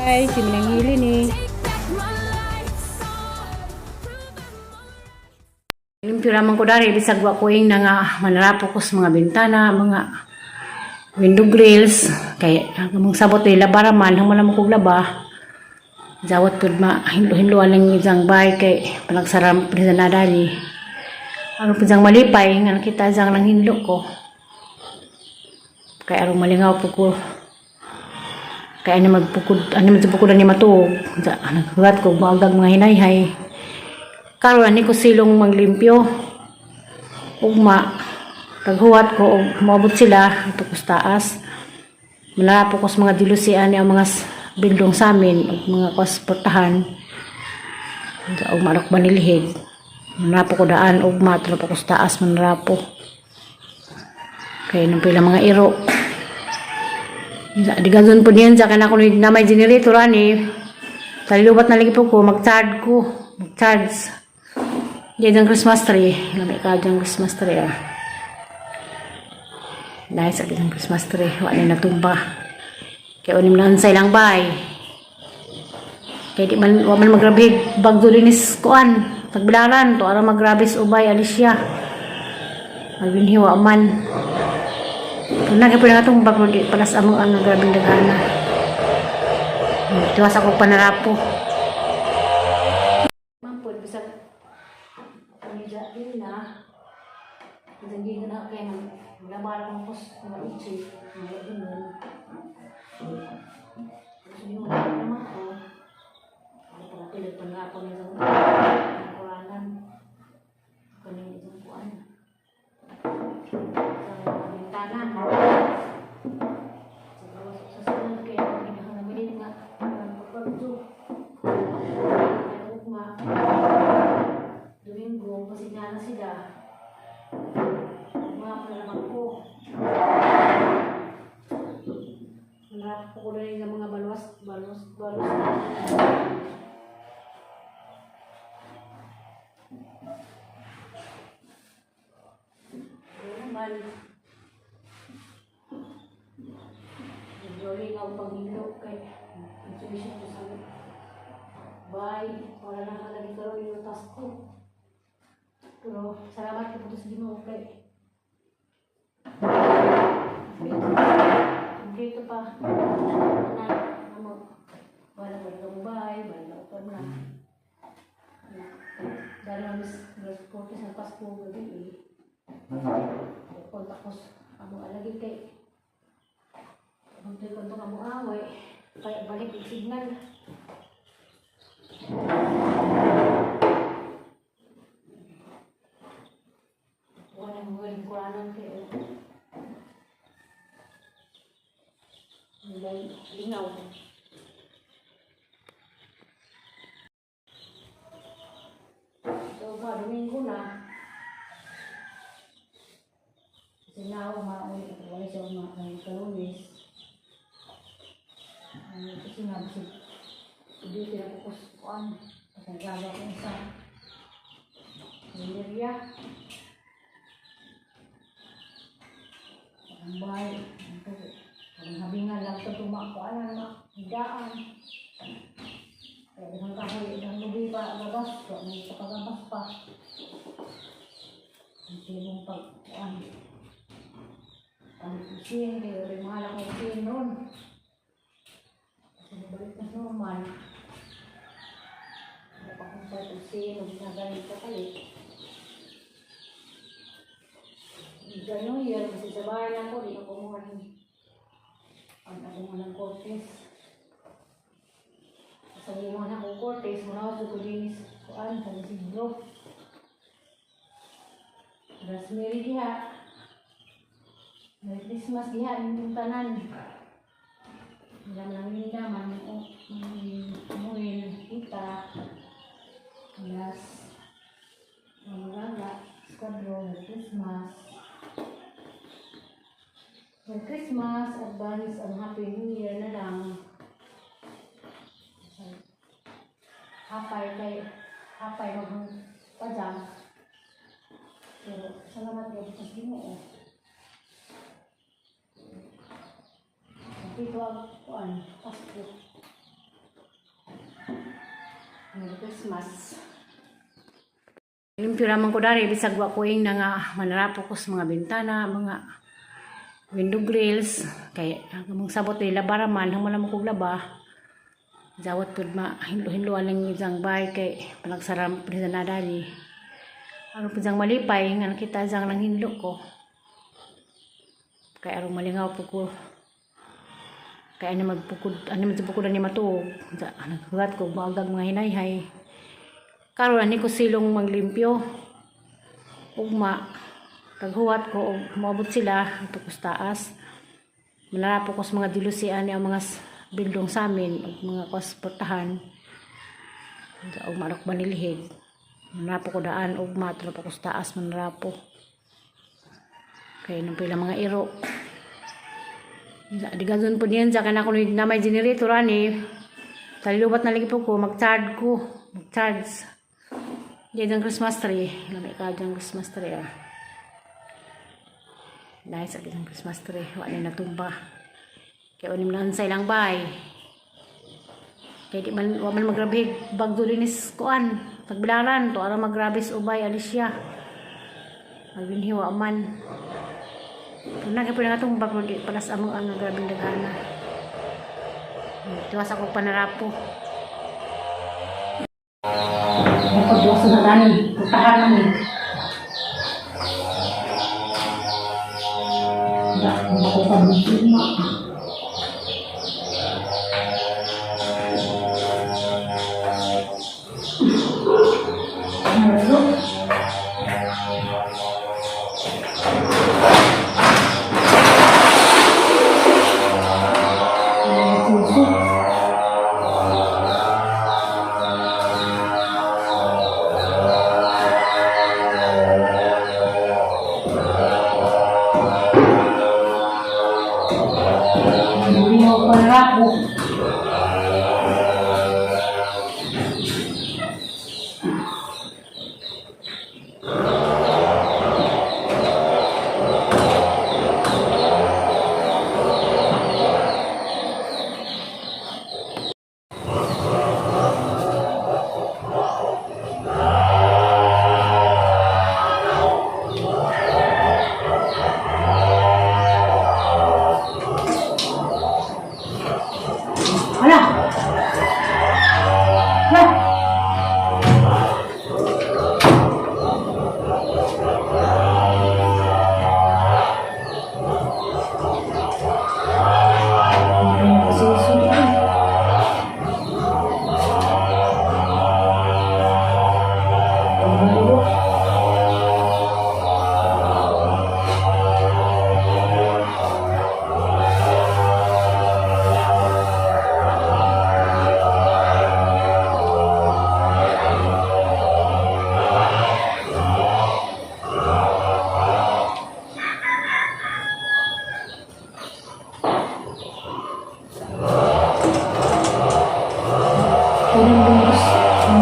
Ay, si Minanghili ni. Limpyo naman ko dari, bisag wa ko yung nga manarapo ko sa mga bintana, mga window grills. Kaya mong sabot yung labaraman, hang malamang kong laba. Zawat po hinlo-hinluan lang yung isang bahay kay panagsaram po sa nadali. Ano po isang malipay, nga nakita isang lang hinlo ko. Kaya arong malingaw po ko. Kaya ano magpukod ni matuog. Nagkagat ko, maagang mga hinayhay. Karon ani ko silong maglimpyo. Ugma, paghuwat ko, umabot sila, ito ko taas. Malarapo ko sa mga dilusian ang mga bildong sa amin, mga kasportahan. Ugma rak banilihig. Manarapo ko daan, ugma, trapo ko sa taas, manarapo. Kaya nung pila mga iro. Di gazon po diyan sa kanako na may generator ani. Talilubat na lagi po ko, mag-charge ko. Mag-charge. Diyan ang Christmas tree. Lamig ka dyan Christmas tree. Dahil sa isang Christmas tree. Wala na natumba. Kaya unim na ansay lang bay. Kaya di man, wala man magrabig. Bagdo linis kuan. Tagbilaran. To ara magrabis ubay. Alicia. Magbinhiwa man. Kung po na itong baglo di. Palas among ang nagrabing dagana. Tiwas ako panarapo. Mampun. Bisa tidak na hindi na kaya labar ng pos na uchi na ganun hindi mo naman ako ay para pilit pa nga ako ng kuranan kunin isang kuan sa bintana sa sunod kaya hinahangamilit nga pagpagdo ugma Domingo, pasigna na sila. Mga panalang ko. Manarap ko na rin ng mga balos. Ano naman. Nagjoling ako pag-hilo kay intuition ko sa bye. Wala na ka lagi karoon yung task ko. Pero salamat po sa Ginoo kay. Dito pa. Wala ko lumbay, wala ko na. Dahil na mis porte sa Pasko gabi kontak ko amo alagi kay. Kontak ko amo away. Kaya balik yung signal. Walang huling kuranan kayo. May lingaw. So, Domingo na. Sinaw, maulit ako ay siya mga kalunis. Kasi nga, hindi pinapukusuan. Kasi nagawa ko sa Nigeria. Ang bahay, ang habingan lang ito tumakuan na hidaan. Kaya isang kahoy, isang lubi pa, labas ko, may kapagabas pa. Ang silong pagkuan. Ang kusin, kaya rin mahal ang kusin nun. Kasi nabalik na normal. Napakumpay kusin, huwag na ganit ka kalit. Gano'n yan, kasi sa bahay na ko, di na kumuha rin. Ang ako ng Cortez. Sabi mo na kong Cortez, muna ako sa linis. Kuan, sa siglo. Rosemary diha. Merry Christmas diha, yung tanan. Ilang lang yung daman, muhin, kita. Alas. Mamagala, skadro, Merry Christmas. Merry Christmas, advance, and Happy New Year na lang. Hapay magpajam. Pero salamat po sa Ginoo. Dito ang Pasko. Christmas. Limpyo naman ko dari, bisag wa ko yung nga manarapo ko sa mga bintana, mga window grills. Kaya mong sabot nila baraman, hang malamang kong laba. Zawat po hinlo-hinloan lang isang bahay kay panagsaram po na dari. Ano po isang malipay, nga nakita isang lang hinlo ko. Kaya arong malingaw po ko. Kaya ano magpukudan ni matuog. Naghugat ko, maagag mga hinayhay. Karon ani ko silong maglimpyo. Ugma. Paghuwat ko, maabot sila. Ito ko sa taas. Malarapo ko sa mga dilusian ang mga bildong sa amin. Mga kasportahan. Ugma ako manilihig. Manarapo ko daan. Ugma. Ito ko sa taas. Manarapo. Kaya nang pila mga iro. Di gazon po niyan. Sa kana ko na may generator ani. Talilubat na lagi po ko. Mag-charge ko. Mag-charge. Diyan ang Christmas tree. Lamay ka dyan Christmas tree. Dahil sa isang Christmas tree. Wala na natumba. Kaya unim na unsay lang bay. Kaya di man, wala man magrabig. Bagdo linis kuan. Pagbilaran. To ara magrabis ubay. Alicia. Magbinhiwa man. Nagay po na natumba. Palas among ang grabing daghana. Tiwas ako panarapo. Pagduwas na gani, putahan namin. Ako pa musin mo.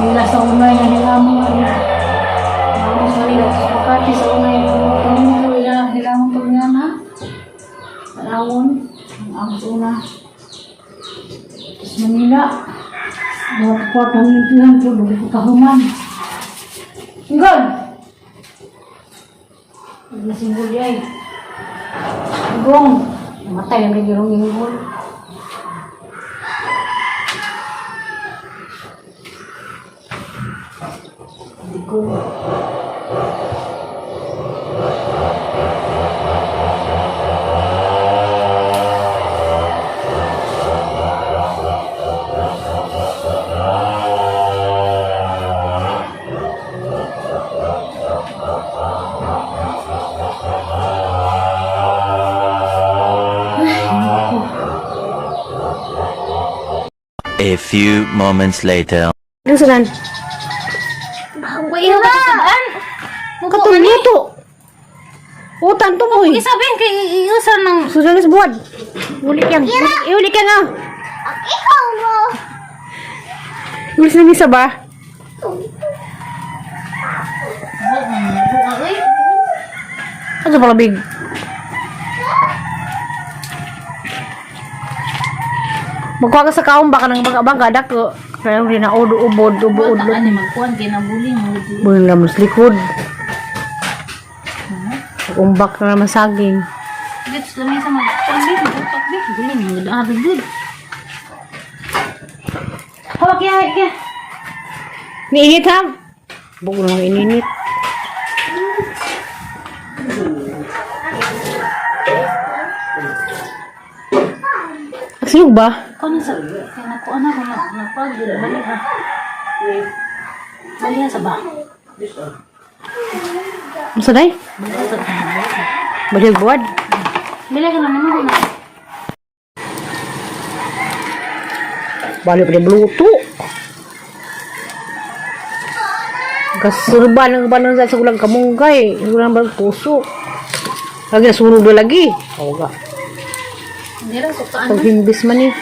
Mula sa unay na nila mga mga salila sa Makati sa unay na nila mong pagnana Parawon ang una sa Manila dapat ang limpihan po doon kahuman singgol hindi singgol yay gong namatay ang nagirong inggol. A few moments later. Ano saan? Iya kan? Katong luto. Utan to mo eh. Isabihin kay iusan ng Susan sa buwan. Ulik yan. Ulik yan ah. ikaw mo. Ulis na isa ba? Ano pala big? Magkuha ka sa kaon baka nang baga-baga dako. Kaya rin na ubod. Ano magkuhan kay nabuling mo. Buling naman sa likod. Umbak na naman saging. Gets kami sa magkuhan dito. Takbit. Guling mo. Dahil good. Hawak ya. Niinit ha? Buko naman ininit. Sino ba? Kau na sa kaya nakuha na ko napag baliha. Baliha sa ba? Masa day? Baliha sa ba? Balik buwad. Baliha ka na naman na. Balik pada bluto. Kasurban ng banang sa ulang kamunggay. Ulang puso. Lagi nasunog na lagi. Oo ga. Hindi ra sukaan. Paghimbis man eh.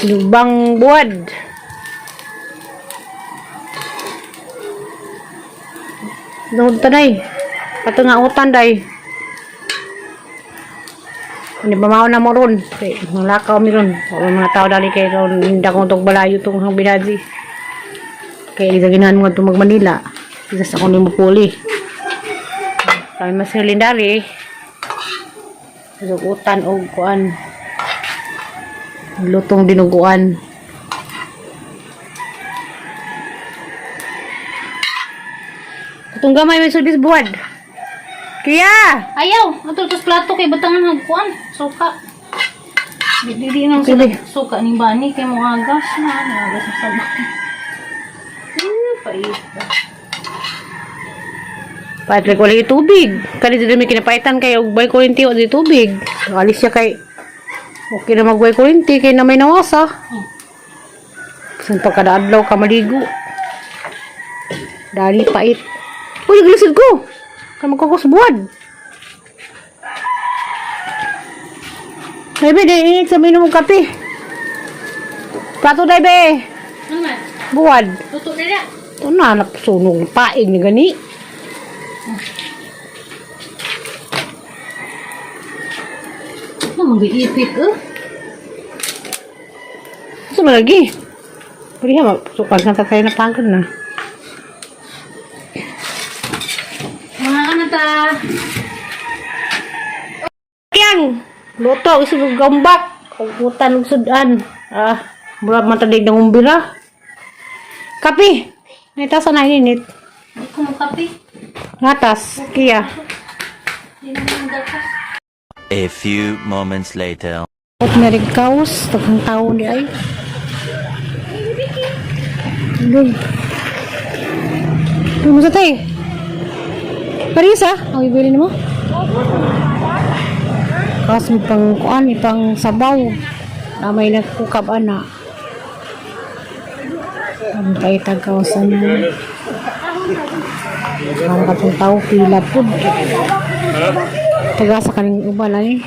Lubang buwad. Doon tanay. Patunga-utan day. Hindi ba mao na mo ron? Kaya lakaw mi ron. O mga tao dali kay ron. Hindi akong itong balayo itong hang binadzi. Kaya ginahan mo itong mag-Manila. Isas ako ni mo puli. Kaya mas lindari. Lugutan o kuan. Lutong dinuguan. Katong gamay may sudis buwad. Kaya! Ayaw, atul tas plato kay batangan hagkuan. Suka. Di nang Sige. suka ning bani kay mo agas na agas sa sabon. Paita. Patrick, wala yung tubig. Kani dito may kinapaitan kayo. Bay kurinti o di tubig. Alis siya kay... Okay na magbay kurinti kay na may nawasa. Saan pagkadaadlaw ka maligo. Dali pait. Uy, naglasid ko. Kaya magkukusbuad. Bebe, dahil sa minum mong kape. Plato dahil, be. Ano man? Buwad. Tutok na. Ito na, napasunog. Paing ni gani. Ano mag-iipit Gusto mo lagi? Pwede nga, sukan ka tayo na pangkod na. Mga ano ta? Kiyang! Luto, gusto mo gambak. Kukutan ng sudan. Mula matadig ng umbira. Kapi! Naitasan na ininit. Hindi ko makapi. Ngatas, kiya. Hindi naman gatas. A few moments later. At merig kaos, tagang tao ni ay. Doon. Doon mo sa tayo. Parisa, ang ibili mo? Kaos may pang kuan, may pang sabaw. Na may nagkukab ana. Ang paitag kawasan na. Ang katong tao, pila po. Taga sa kaning uban ay.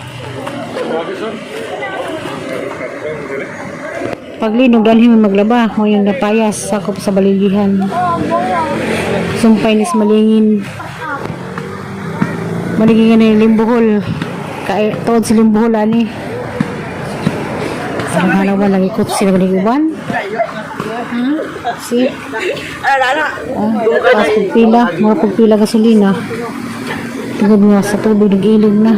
Paglinog dalhin mo maglaba, mo yung napayas sakop sa balilihan. Sumpay nis malingin. Maligin na yung limbuhol. Tuod si limbuhol ani. Ang halawan lang ikot sila kaning uban. Si. Pas pagpila, mga pagpila gasolina. Tugod nga sa tubig, nag-ilog na.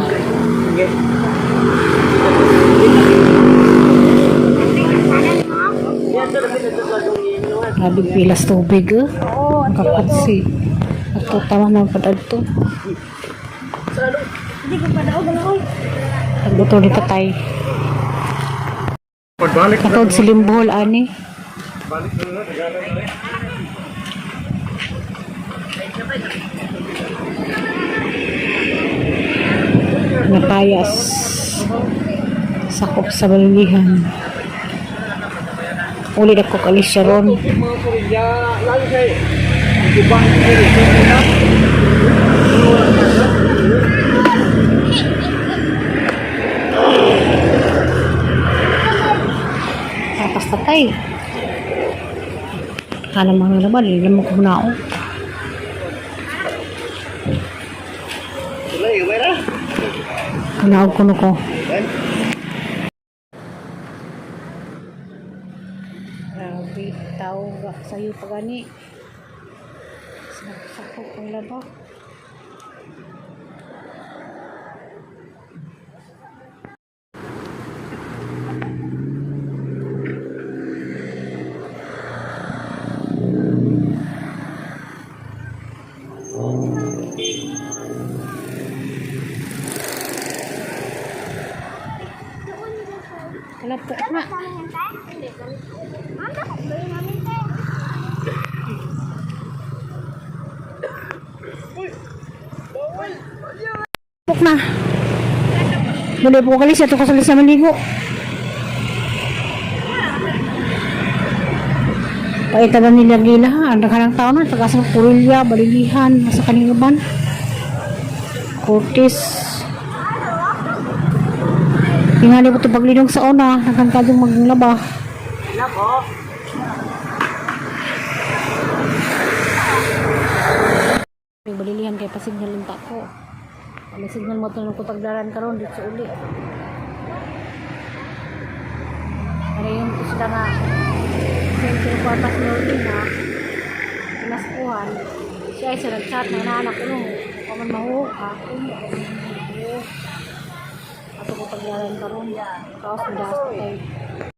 Grabe pilas tubig, Ang kakatsi. At tawa na padad to. Nagbuto ni patay. Katod si Limbohol, ani. Napayas. Sakop sa balilihan. Ulit ako kalis siya ron. Tapos tatay. Kala mga naman, ilan mo ko na ako. Hinaog ko no ko. Grabe, tao ga sa'yo pa gani. Sakop ang laba. Kalapok na. Kalapok na. Boleh po kalis ito kasalis na maligo. Paitagan nila gila ha. Ang naghanang tao na. Tagas ng Kurulya, Balilihan, nasa Kaningaban. Curtis. Tingali mo ito paglinong sa una. Nagkantadong maglaba. Balilihan kay pasignal yung tako. May signal mo ito ng kutagdaran karon dito sa uli. Ano yung sila nga sentro kwartas na uli na pinaskuhan. Siya ay sa nag-chat na naanak ko nung kaman mahuhok ka. Ato kutagdaran karon. Kaos mo dahas ko tayo.